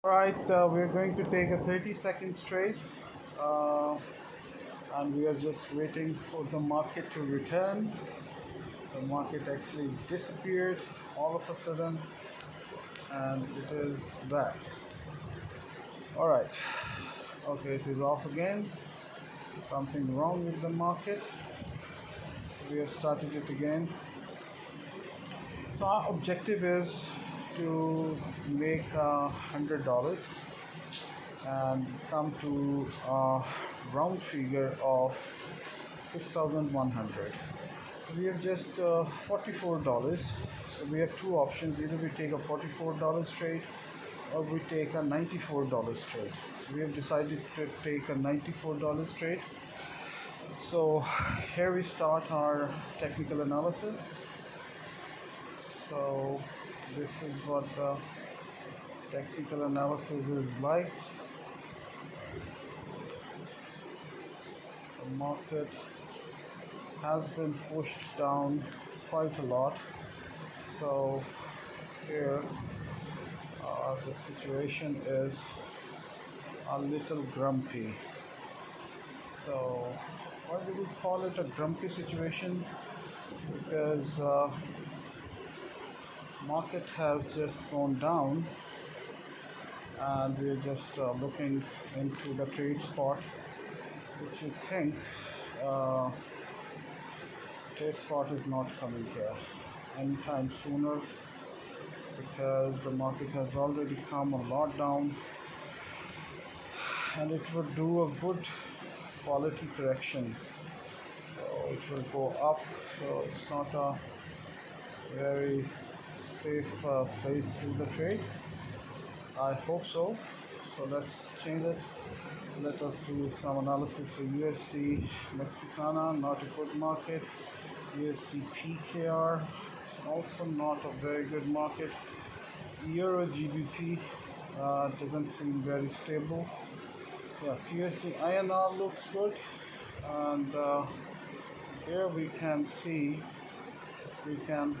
Alright, we're going to take a 30-second trade, uh, and we are just waiting for the market to return. The market actually disappeared all of a sudden, and it is back. Alright, okay, it is off again. Something wrong with the market. We have started it again. So our objective is to make $100 and come to a round figure of 6,100. We have just $44. So we have two options: either we take a $44 trade or we take a $94 trade. So we have decided to take a $94 trade. So here we start our technical analysis. So this is what the technical analysis is like. The market has been pushed down quite a lot. So here the situation is a little grumpy. So why do we call it a grumpy situation? Because market has just gone down, and we're just looking into the trade spot, which you think trade spot is not coming here anytime sooner, because the market has already come a lot down, and it would do a good quality correction. So it will go up. So it's not a very safe place to do the trade. I hope so. So let's change it. Let us do some analysis for USD Mexicana, not a good market. USD PKR, also not a very good market. Euro GBP doesn't seem very stable. Yes, USD INR looks good, and here we can see we can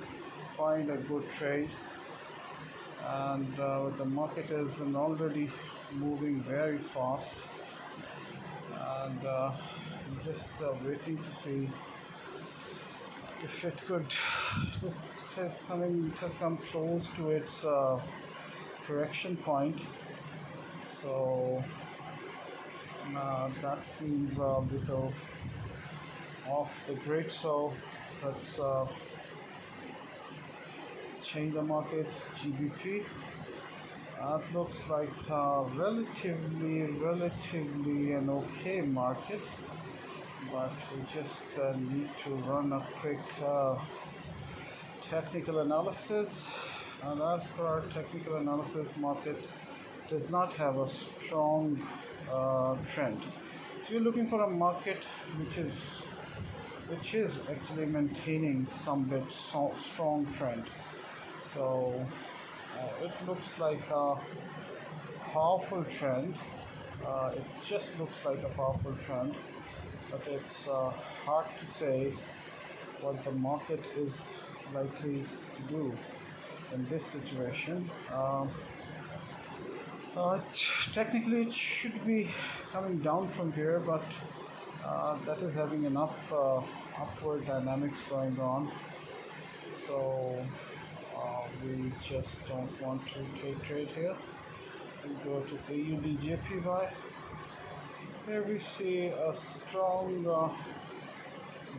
find a good trade, and the market has been already moving very fast, and just waiting to see if it could. It has come close to its correction point. So that seems a little off the grid. So let's change the market. GBP. It looks like relatively an okay market, but we just need to run a quick technical analysis. And as per our technical analysis, market does not have a strong trend. So you're looking for a market which is actually maintaining some bit strong trend. So it looks like a powerful trend. It just looks like a powerful trend, but it's hard to say what the market is likely to do in this situation. Technically, it should be coming down from here, but that is having enough upward dynamics going on. So we just don't want to take trade here. We go to AUD/JPY. Here we see a strong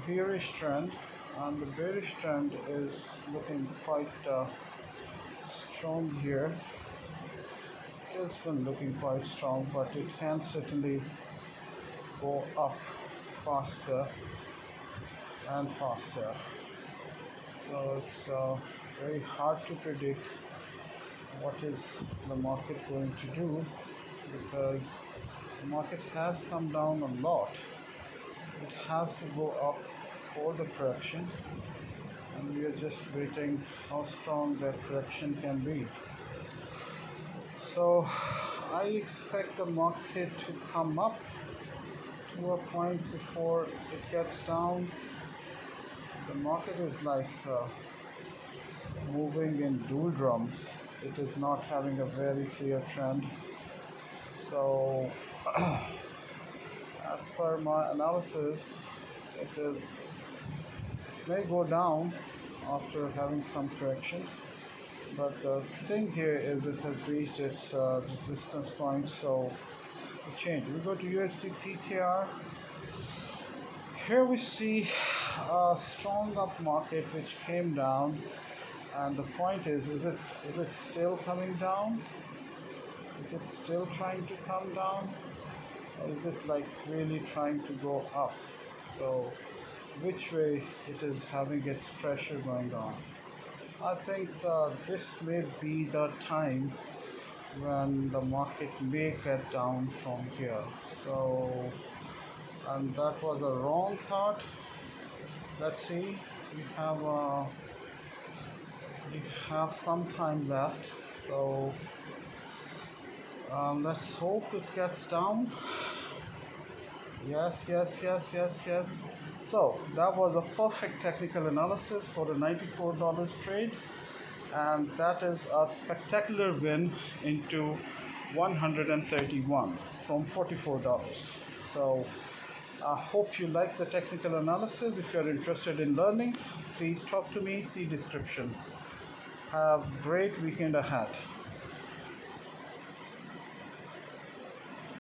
bearish trend, and the bearish trend is looking quite strong here. It's been looking quite strong, but it can certainly go up faster and faster. So it's very hard to predict what is the market going to do, because the market has come down a lot. It has to go up for the correction, and we are just waiting how strong that correction can be. So I expect the market to come up to a point before it gets down. The market is like moving in doldrums. it is not having a very clear trend. So as per my analysis, it may go down after having some correction, but the thing here is it has reached its resistance point, so the change. We go to USD PKR. Here we see a strong up market which came down, and the point is it still coming down? Is it still trying to come down, or is it like really trying to go up? So which way it is having its pressure going on? I think this may be the time when the market may get down from here. So, and that was a wrong thought. Let's see, we have uh, we have some time left. So let's hope it gets down. Yes, yes, yes, yes, yes. So that was a perfect technical analysis for the $94 trade, and that is a spectacular win into 131 from $44. So I hope you like the technical analysis. If you're interested in learning, please talk to me, see description. Have a great weekend ahead.